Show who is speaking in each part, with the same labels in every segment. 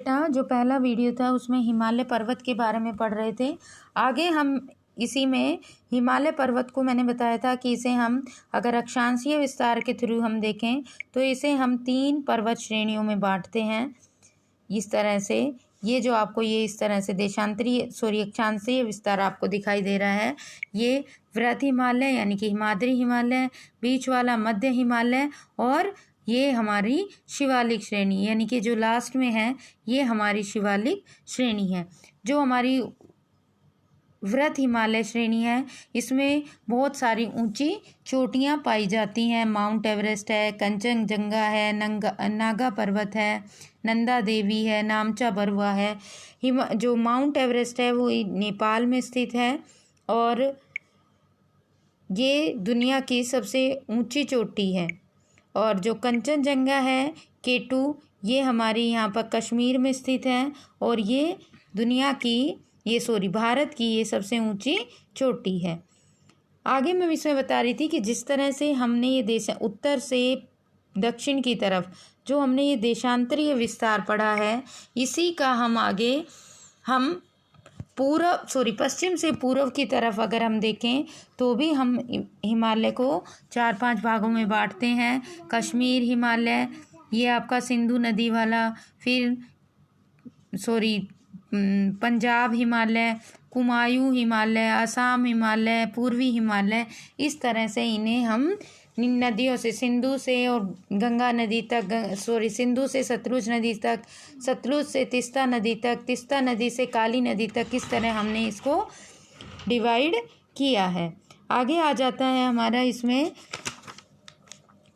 Speaker 1: जो पहला वीडियो था उसमें हिमालय पर्वत के बारे में पढ़ रहे थे। आगे हम इसी में हिमालय पर्वत को मैंने बताया था कि इसे हम अगर अक्षांशीय विस्तार के थ्रू हम देखें तो इसे हम 3 पर्वत श्रेणियों में बांटते हैं। इस तरह से ये जो आपको ये इस तरह से अक्षांशीय विस्तार आपको दिखाई दे रहा है, ये वृहद हिमालय यानी कि हिमाद्री हिमालय, बीच वाला मध्य हिमालय और ये हमारी शिवालिक श्रेणी यानी कि जो लास्ट में है ये हमारी शिवालिक श्रेणी है। जो हमारी वृहद हिमालय श्रेणी है इसमें बहुत सारी ऊंची चोटियां पाई जाती हैं। माउंट एवरेस्ट है, कंचनजंगा है, नागा पर्वत है, नंदा देवी है, नामचा बरुआ है। जो माउंट एवरेस्ट है वो नेपाल में स्थित है और ये दुनिया की सबसे ऊंची चोटी है। और जो कंचनजंगा है K2 ये हमारी यहाँ पर कश्मीर में स्थित है और ये दुनिया की भारत की ये सबसे ऊंची चोटी है। आगे मैं इसमें बता रही थी कि जिस तरह से हमने ये उत्तर से दक्षिण की तरफ जो हमने ये देशांतरीय विस्तार पढ़ा है, इसी का हम आगे पश्चिम से पूर्व की तरफ अगर हम देखें तो भी हम हिमालय को 4-5 भागों में बांटते हैं। कश्मीर हिमालय ये आपका सिंधु नदी वाला, फिर पंजाब हिमालय, कुमायूं हिमालय, असम हिमालय, पूर्वी हिमालय, इस तरह से इन्हें हम नदियों से सिंधु से और गंगा नदी तक सिंधु से सतलुज नदी तक, सतलुज से तीस्ता नदी तक, तीस्ता नदी से काली नदी तक, किस तरह हमने इसको डिवाइड किया है। आगे आ जाता है हमारा इसमें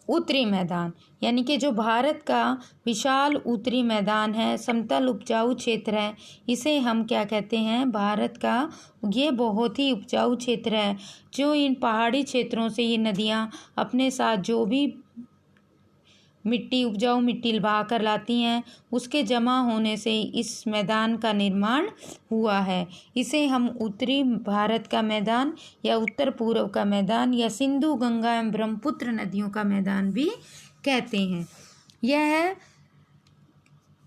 Speaker 1: उत्तरी मैदान यानी कि जो भारत का विशाल उत्तरी मैदान है, समतल उपजाऊ क्षेत्र है, इसे हम क्या कहते हैं, भारत का ये बहुत ही उपजाऊ क्षेत्र है। जो इन पहाड़ी क्षेत्रों से ये नदियाँ अपने साथ जो भी उपजाऊ मिट्टी बहा कर लाती हैं उसके जमा होने से इस मैदान का निर्माण हुआ है। इसे हम उत्तरी भारत का मैदान या उत्तर पूर्व का मैदान या सिंधु गंगा एवं ब्रह्मपुत्र नदियों का मैदान भी कहते हैं। यह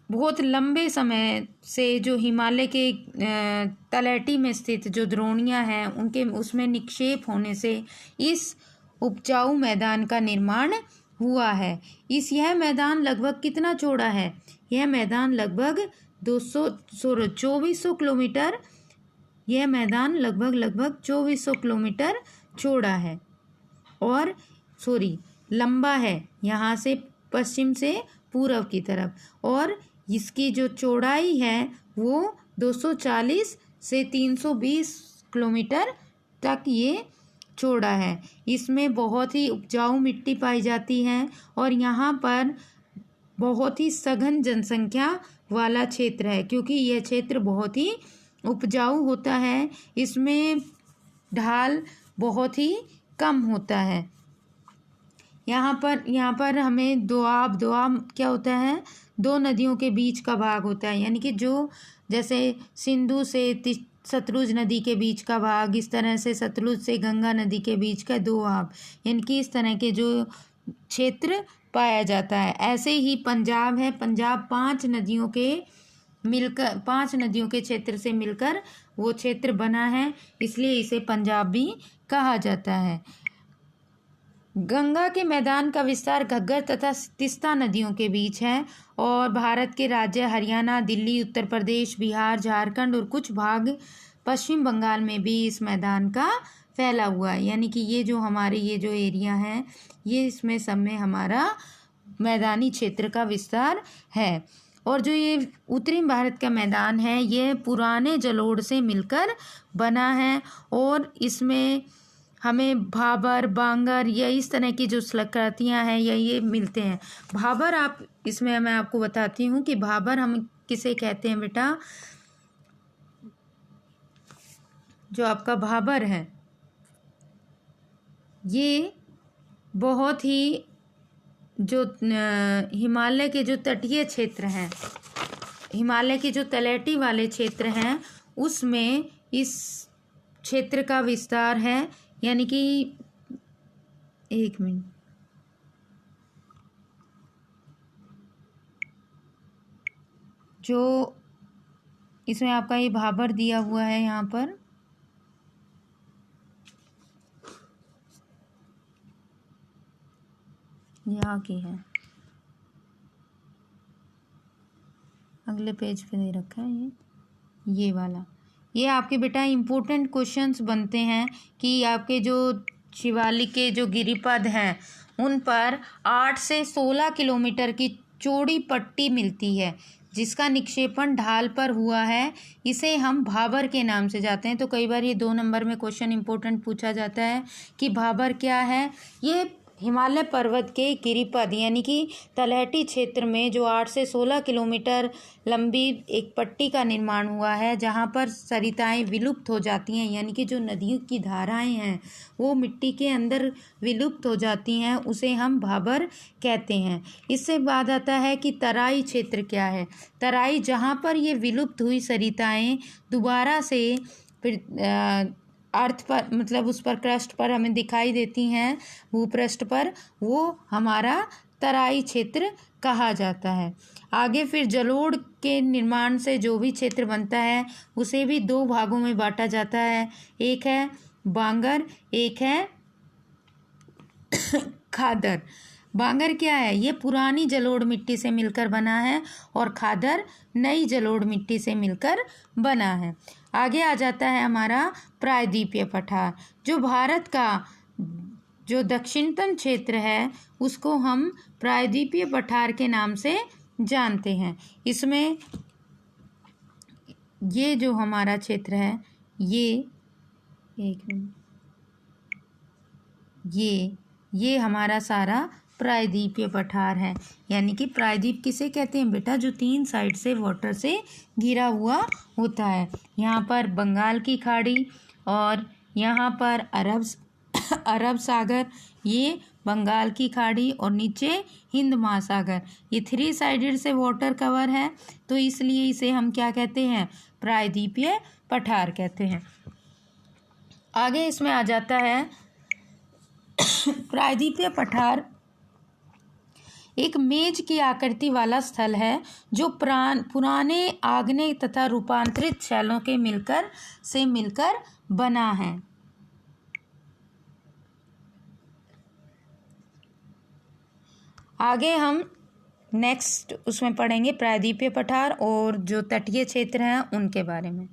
Speaker 1: बहुत लंबे समय से जो हिमालय के तलहटी में स्थित जो द्रोणियां हैं उनके उसमें निक्षेप होने से इस उपजाऊ मैदान का निर्माण हुआ है। यह मैदान लगभग कितना चौड़ा है? यह मैदान लगभग 2400 किलोमीटर, यह मैदान लगभग 2400 किलोमीटर चौड़ा है और लंबा है यहाँ से पश्चिम से पूर्व की तरफ, और इसकी जो चौड़ाई है वो 240 से 320 किलोमीटर तक ये चौड़ा है। इसमें बहुत ही उपजाऊ मिट्टी पाई जाती है और यहाँ पर बहुत ही सघन जनसंख्या वाला क्षेत्र है क्योंकि यह क्षेत्र बहुत ही उपजाऊ होता है। इसमें ढाल बहुत ही कम होता है। यहाँ पर हमें दोआब क्या होता है, 2 नदियों के बीच का भाग होता है यानी कि जो जैसे सिंधु से सतलुज नदी के बीच का भाग, इस तरह से सतलुज से गंगा नदी के बीच का दोआब, यानी कि इस तरह के जो क्षेत्र पाया जाता है। ऐसे ही पंजाब है, पंजाब 5 नदियों के क्षेत्र से मिलकर वो क्षेत्र बना है, इसलिए इसे पंजाब भी कहा जाता है। गंगा के मैदान का विस्तार घग्गर तथा तीस्ता नदियों के बीच है और भारत के राज्य हरियाणा, दिल्ली, उत्तर प्रदेश, बिहार, झारखंड और कुछ भाग पश्चिम बंगाल में भी इस मैदान का फैला हुआ है। यानी कि ये जो हमारे ये जो एरिया है ये इसमें सब में हमारा मैदानी क्षेत्र का विस्तार है। और जो ये उत्तरी भारत का मैदान है ये पुराने जलोढ़ से मिलकर बना है और इसमें हमें भाबर, बांगर या इस तरह की जो संस्कृतियाँ हैं या ये मिलते हैं। भाबर इसमें मैं आपको बताती हूँ कि भाबर हम किसे कहते हैं बेटा। जो आपका भाबर है ये बहुत ही जो हिमालय के जो तटीय क्षेत्र हैं, हिमालय के जो तलहटी वाले क्षेत्र हैं उसमें इस क्षेत्र का विस्तार है। यानी कि 1 मिनट, जो इसमें आपका ये भाबर दिया हुआ है यहाँ पर, यहाँ की है, अगले पेज पे दे रखा है ये वाला। ये आपके बेटा इम्पोर्टेंट क्वेश्चंस बनते हैं कि आपके जो शिवालिक के जो गिरिपद हैं उन पर 8 से 16 किलोमीटर की चौड़ी पट्टी मिलती है जिसका निक्षेपण ढाल पर हुआ है। इसे हम भाबर के नाम से जाते हैं। तो कई बार ये 2 नंबर में क्वेश्चन इंपॉर्टेंट पूछा जाता है कि भाबर क्या है। ये हिमालय पर्वत के गिरिपद यानी कि तलहटी क्षेत्र में जो 8 से 16 किलोमीटर लंबी एक पट्टी का निर्माण हुआ है जहाँ पर सरिताएं विलुप्त हो जाती हैं, यानी कि जो नदियों की धाराएं हैं वो मिट्टी के अंदर विलुप्त हो जाती हैं, उसे हम भाबर कहते हैं। इससे बाद आता है कि तराई क्षेत्र क्या है। तराई जहाँ पर ये विलुप्त हुई सरिताएं दोबारा से फिर अर्थ पर मतलब उस पर पृष्ठ पर हमें दिखाई देती हैं, भूपृष्ठ पर, वो हमारा तराई क्षेत्र कहा जाता है। आगे फिर जलोढ़ के निर्माण से जो भी क्षेत्र बनता है उसे भी 2 भागों में बांटा जाता है। एक है बांगर, एक है खादर। बांगर क्या है? ये पुरानी जलोढ़ मिट्टी से मिलकर बना है और खादर नई जलोढ़ मिट्टी से मिलकर बना है। आगे आ जाता है हमारा प्रायद्वीपीय पठार। जो भारत का जो दक्षिणतम क्षेत्र है उसको हम प्रायद्वीपीय पठार के नाम से जानते हैं। इसमें ये जो हमारा क्षेत्र है ये हमारा सारा प्रायद्वीपीय पठार है। यानी कि प्रायद्वीप किसे कहते हैं बेटा? जो 3 साइड से वाटर से घिरा हुआ होता है। यहाँ पर बंगाल की खाड़ी और यहाँ पर अरब सागर, ये बंगाल की खाड़ी और नीचे हिंद महासागर, ये 3 साइडेड से वाटर कवर है, तो इसलिए इसे हम क्या कहते हैं? प्रायद्वीपीय पठार कहते हैं। आगे इसमें आ जाता है प्रायद्वीपीय पठार एक मेज की आकृति वाला स्थल है जो पुराने आग्नेय तथा रूपांतरित शैलों के मिलकर बना है। आगे हम नेक्स्ट उसमें पढ़ेंगे प्रायद्वीपीय पठार और जो तटीय क्षेत्र हैं उनके बारे में।